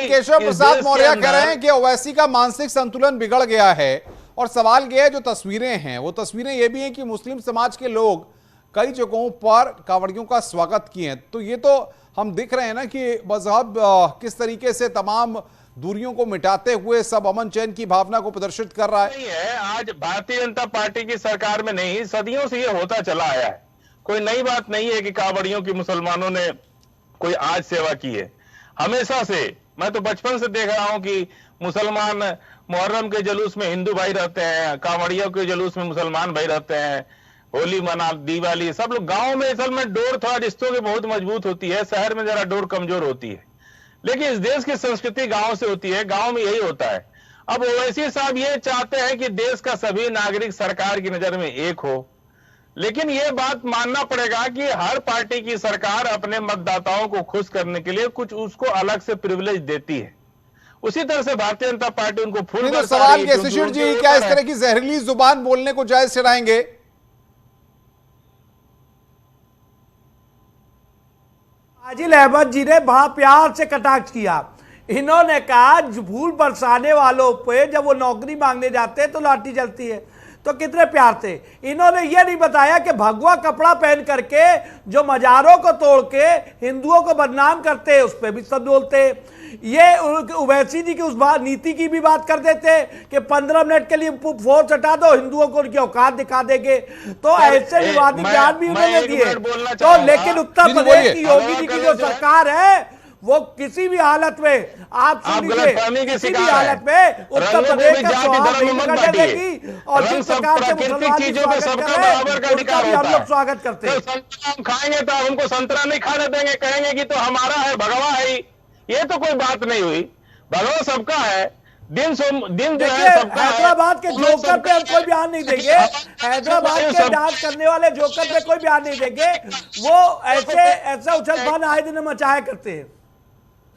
केशव प्रसाद मौर्य कह रहे हैं कि ओवैसी का मानसिक संतुलन बिगड़ गया है और सवाल यह है, जो तस्वीरें हैं वो तस्वीरें ये भी हैं कि मुस्लिम समाज के लोग कई जगहों पर कांवड़ियों का स्वागत किए हैं। तो ये तो हम देख रहे हैं ना कि मजहब किस तरीके से तमाम दूरियों को मिटाते हुए सब अमन चैन की भावना को प्रदर्शित कर रहा है। आज भारतीय जनता पार्टी की सरकार में नहीं, सदियों से ये होता चला आया है। कोई नई बात नहीं है कि कांवड़ियों की मुसलमानों ने कोई आज सेवा की है। हमेशा से, मैं तो बचपन से देख रहा हूं कि मुसलमान मुहर्रम के जुलूस में हिंदू भाई रहते हैं, कांवड़ियों के जुलूस में मुसलमान भाई रहते हैं, होली मना, दिवाली, सब लोग गांव में असल में डोर थोड़ा रिश्तों की बहुत मजबूत होती है, शहर में जरा डोर कमजोर होती है। लेकिन इस देश की संस्कृति गांव से होती है, गांव में यही होता है। अब ओवैसी साहब ये चाहते हैं कि देश का सभी नागरिक सरकार की नजर में एक हो, लेकिन यह बात मानना पड़ेगा कि हर पार्टी की सरकार अपने मतदाताओं को खुश करने के लिए कुछ उसको अलग से प्रिविलेज देती है। उसी तरह से भारतीय जनता पार्टी उनको फूल तो सवाल ये शिशिर जी, क्या इस तरह की जहरीली जुबान बोलने को जायज ठहराएंगे? आजिल अहमद जी ने बड़ा प्यार से कटाक्ष किया। इन्होंने कहा फूल बरसाने वालों पे जब वो नौकरी मांगने जाते हैं तो लाठी चलती है, तो कितने प्यार से। इन्होंने ये नहीं बताया कि भगवा कपड़ा पहन करके जो मजारों को तोड़ के हिंदुओं को बदनाम करते हैं उस पर भी सब बोलते। ये ओवैसी जी की उस बात नीति की भी बात कर देते कि 15 मिनट के लिए फोर्स हटा दो, हिंदुओं को उनकी औकात दिखा देंगे। तो ऐसे विवादी ज्ञान भी उन्होंने दिए। तो लेकिन उत्तर प्रदेश की योगी जी की जो सरकार है वो किसी भी हालत में, आप सुन लीजिए, किसी भी हालत में उत्तर प्रदेश का स्वागत करने देगी। और जिस प्रकार से मुसलमान हम लोग स्वागत करते हैं। संतरा खाएंगे तो हमको संतरा नहीं खाने देंगे, कहेंगे कि तो हमारा है, भगवा है। ये तो कोई बात नहीं हुई। भगवा सबका है, दिन जो है सबका है। हैदराबाद के जोकर पे हम कोई बयान नहीं देंगे। हैदराबाद के डांस करने वाले जोकर पे कोई बयान नहीं देंगे। वो ऐसा उछल पान आए दिन मचाया करते हैं।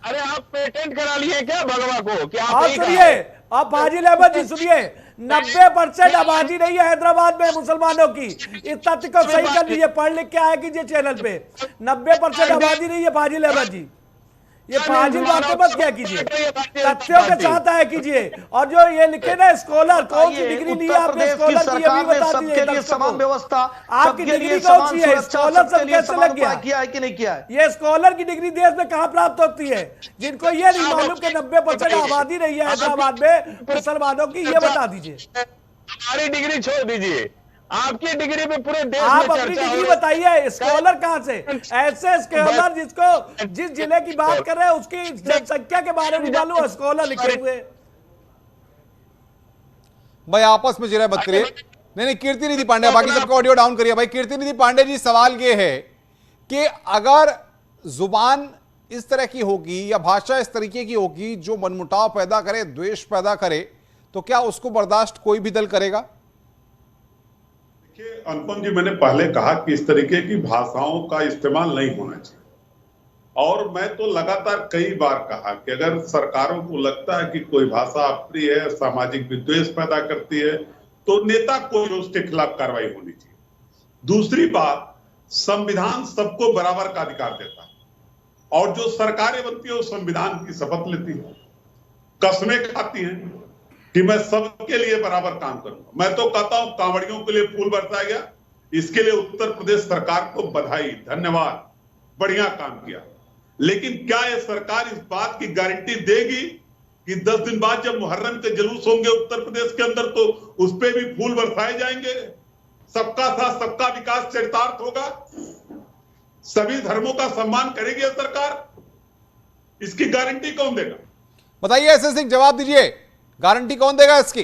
अरे आप पेटेंट करा लिए क्या भगवा को? क्या आप सुनिए, आप आजिल अहमद जी सुनिए, 90% आबादी नहीं है हैदराबाद में मुसलमानों की। इस तथ्य को सही कर लीजिए, पढ़ लिख के आया कीजिए चैनल पे। 90% आबादी नहीं है आजिल अहमद जी। ये फाजिल बातें मत क्या कीजिए, तथ्यों के साथ आया कीजिए। और जो ये लिखे ना स्कॉलर, कौन सी डिग्री ली है आपने स्कॉलर की, ये भी बता दीजिए। समान व्यवस्था आपकी डिग्री कौन सी है? स्कॉलर सब कैसे लग गया? किया है कि नहीं किया है? ये स्कॉलर की डिग्री देश में कहां प्राप्त होती है? जिनको ये नहीं मालूम कि 90% आबादी नहीं है हैदराबाद में मुसलमानों की, ये बता दीजिए। हमारी डिग्री छोड़ दीजिए, आपकी डिग्री पे पूरे देश आप में अपनी डिग्री बताइए। स्कॉलर कहां से? ऐसे स्कॉलर जिसको जिस जिले की बात कर रहे हैं उसकी जनसंख्या के बारे में मालूम स्कॉलर लिखे हुए। भाई आपस में जिरा मत करिए। नहीं, कीर्ति निधि पांडे, बाकी सबका ऑडियो डाउन करिए। भाई कीर्ति निधि पांडे जी, सवाल ये है कि अगर जुबान इस तरह की होगी या भाषा इस तरीके की होगी जो मनमुटाव पैदा करे, द्वेष पैदा करे, तो क्या उसको बर्दाश्त कोई भी दल करेगा? अनुपम जी, मैंने पहले कहा कि इस तरीके की भाषाओं का इस्तेमाल नहीं होना चाहिए। और मैं तो लगातार कई बार कहा कि अगर सरकारों को लगता है कि कोई भाषा अप्रिय है, सामाजिक विद्वेष पैदा करती है, तो नेता को उसके खिलाफ कार्रवाई होनी चाहिए। दूसरी बात, संविधान सबको बराबर का अधिकार देता है और जो सरकारें बनती है वो संविधान की शपथ लेती है, कसमें खाती हैं कि मैं सबके लिए बराबर काम करूंगा। मैं तो कहता हूं कांवड़ियों के लिए फूल बरसाया गया, इसके लिए उत्तर प्रदेश सरकार को बधाई, धन्यवाद, बढ़िया काम किया। लेकिन क्या यह सरकार इस बात की गारंटी देगी कि 10 दिन बाद जब मुहर्रम के जुलूस होंगे उत्तर प्रदेश के अंदर तो उस पर भी फूल बरसाए जाएंगे? सबका साथ सबका विकास चरितार्थ होगा, सभी धर्मों का सम्मान करेगी यह सरकार? इसकी गारंटी कौन देगा? बताइए एस सिंह, जवाब दीजिए, गारंटी कौन देगा इसकी?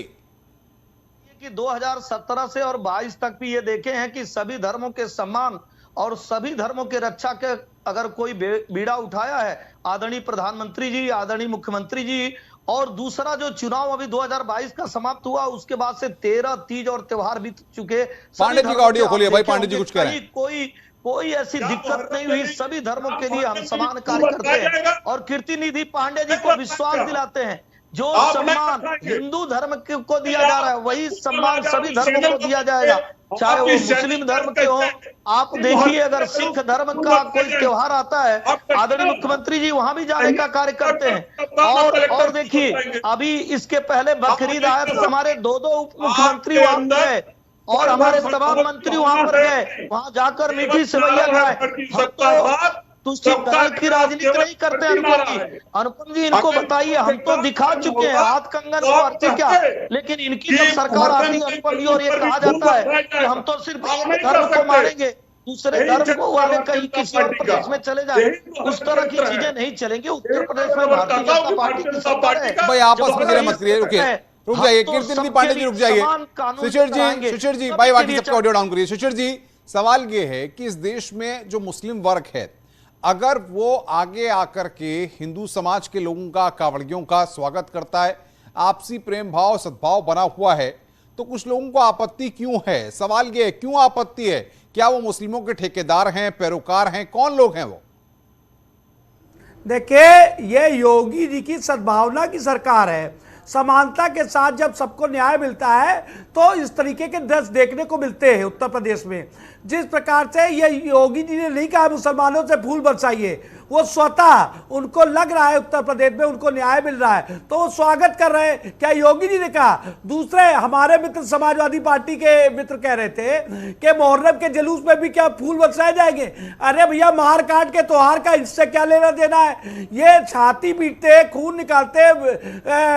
कि 2017 से और 22 तक भी ये देखे हैं कि सभी धर्मों के सम्मान और सभी धर्मों के रक्षा के अगर कोई बीड़ा उठाया है आदरणीय प्रधानमंत्री जी, आदरणीय मुख्यमंत्री जी। और दूसरा जो चुनाव अभी 2022 का समाप्त हुआ, उसके बाद से 13 तीज और त्योहार बीत चुके। पांडे जी का ऑडियो खोलिए भाई, पांडे जी कुछ कह रहे हैं। कोई ऐसी दिक्कत नहीं हुई, सभी धर्मों के लिए हम समान कार्य करते हैं। और कीर्ति निधि पांडे जी को विश्वास दिलाते हैं जो आप नहीं सम्मान बताएंगे। हिंदू धर्म को दिया जा रहा है वही सम्मान सभी धर्मों को दिया जाएगा, चाहे वो मुस्लिम धर्म के हो। आप देखिए अगर सिख धर्म का कोई त्योहार आता है, आदरणीय मुख्यमंत्री जी वहां भी जाने का कार्य करते हैं। और देखिए अभी इसके पहले बकरीद आया तो हमारे 2 उप मुख्यमंत्री वहां गए और हमारे तमाम मंत्री वहां पर गए, वहां जाकर मीठी सेवैया खाए। तुलसी दल की राजनीति नहीं करते अनुपम जी। अनुपम जी इनको बताइए, हम तो दिखा चुके हैं हाथ कंगन मारते क्या, लेकिन इनकी जब सरकार आती है अनुपम जी और ये कहा जाता है कि हम तो सिर्फ एक धर्म को मारेंगे, दूसरे धर्म को वाले कहीं किसी और प्रदेश में चले जाए, उस तरह की चीजें नहीं चलेंगी। उत्तर प्रदेश में भारतीय जनता पार्टी की सरकार है। भाई आपस में मत करिए, रुक जाइए। कीर्तिमती पांडे जी रुक जाइए। शिशिर जी भाई बाकी सबका ऑडियो डाउन करिए। शिशिर जी सवाल ये है कि इस देश में जो मुस्लिम वर्ग है, अगर वो आगे आकर के हिंदू समाज के लोगों का, कांवड़ियों का स्वागत करता है, आपसी प्रेम भाव सद्भाव बना हुआ है, तो कुछ लोगों को आपत्ति क्यों है? सवाल ये है क्यों आपत्ति है? क्या वो मुस्लिमों के ठेकेदार हैं, पैरोकार हैं, कौन लोग हैं वो? देखिए ये योगी जी की सद्भावना की सरकार है। समानता के साथ जब सबको न्याय मिलता है तो इस तरीके के दृश्य देखने को मिलते हैं उत्तर प्रदेश में। जिस प्रकार से ये योगी जी ने नहीं कहा मुसलमानों से फूल बरसाइए, वो स्वतः उनको लग रहा है उत्तर प्रदेश में उनको न्याय मिल रहा है तो वो स्वागत कर रहे हैं। क्या योगी जी ने कहा? दूसरे हमारे मित्र समाजवादी पार्टी के मित्र कह रहे थे कि मुहर्रम के जुलूस में भी क्या फूल बरसाए जाएंगे? अरे भैया मार काट के त्योहार का इससे क्या लेना देना है? ये छाती पीटते, खून निकालते,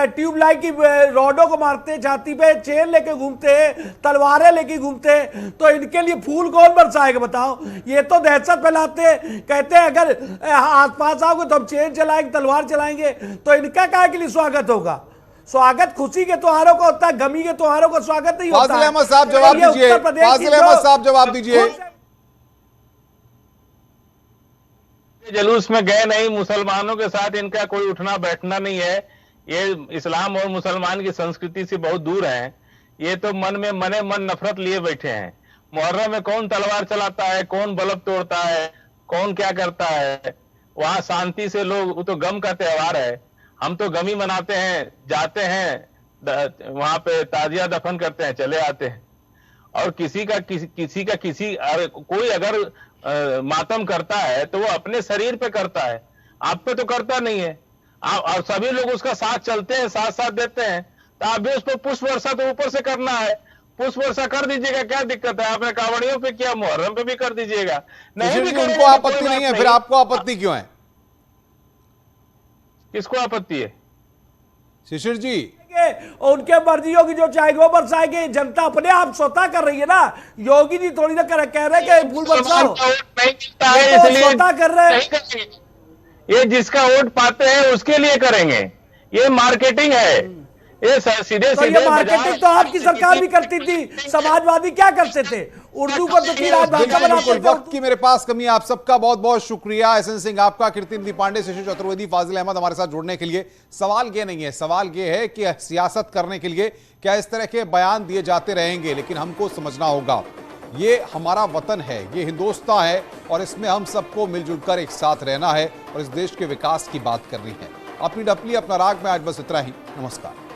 ट्यूबलाइट की रॉडों को मारते, छाती पे चेन लेके घूमते, तलवारें लेके घूमते, तो इनके लिए फूल कौन बरसाएगा बताओ? ये तो दहशत फैलाते। कहते हैं अगर आसपास आओगे तो हम चेन चलाएंगे, तलवार चलाएंगे, तो इनका काहे के लिए स्वागत होगा? स्वागत खुशी के त्योहारों का होता है, गमी के त्योहारों का स्वागत नहीं होता। फाजिल अहमद साहब जवाब दीजिए। फाजिल अहमद साहब जवाब दीजिए। जुलूस में गए नहीं, मुसलमानों के साथ इनका कोई उठना बैठना नहीं है। ये इस्लाम और मुसलमान की संस्कृति से बहुत दूर है। ये तो मने मन नफरत लिए बैठे हैं। मुहर्रम में कौन तलवार चलाता है, कौन बल्ब तोड़ता है, कौन क्या करता है? वहां शांति से लोग, वो तो गम का त्योहार है। हम तो गमी मनाते हैं, जाते हैं वहां पे ताजिया दफन करते हैं, चले आते हैं। और किसी कोई अगर मातम करता है तो वो अपने शरीर पे करता है, आप पे तो करता नहीं है। और सभी लोग उसका साथ चलते हैं, साथ देते हैं। तो आप भी उस पर पुष्प वर्षा तो ऊपर से करना है, पुष्प वर्षा कर दीजिएगा, क्या दिक्कत है? आपने कांवड़ियों पे किया, मुहर्रम पे भी कर दीजिएगा। नहीं भी उनको आपत्ति नहीं है, फिर आपको आपत्ति क्यों है? किसको आपत्ति है? शिशिर जी उनके मर्जी होगी, जो चाहेगी वो बरसाएगी। जनता अपने आप स्वतः कर रही है ना, योगी जी थोड़ी ना कह रहे कि फूल बरसाओ, स्वतः कर रहे हैं। ये जिसका वोट पाते हैं उसके लिए करेंगे, ये मार्केटिंग है। ये सीधे तो ये मार्केटिंग तो आपकी सरकार भी करती थी, समाजवादी क्या करते थे? उर्दू को तो राजभाषा बनाते थे। वक्त की मेरे पास कमी है। आप सबका बहुत बहुत शुक्रिया। एसएन सिंह आपका, कीर्तिमती पांडे, शिशिर चतुर्वेदी, फाजिल अहमद हमारे साथ जुड़ने के लिए। सवाल ये नहीं है, सवाल ये है कि सियासत करने के लिए क्या इस तरह के बयान दिए जाते रहेंगे? लेकिन हमको समझना होगा ये हमारा वतन है, ये हिंदुस्तान है और इसमें हम सबको मिलजुल कर एक साथ रहना है और इस देश के विकास की बात करनी है। अपनी डपली अपना राग में आज बस इतना ही। नमस्कार।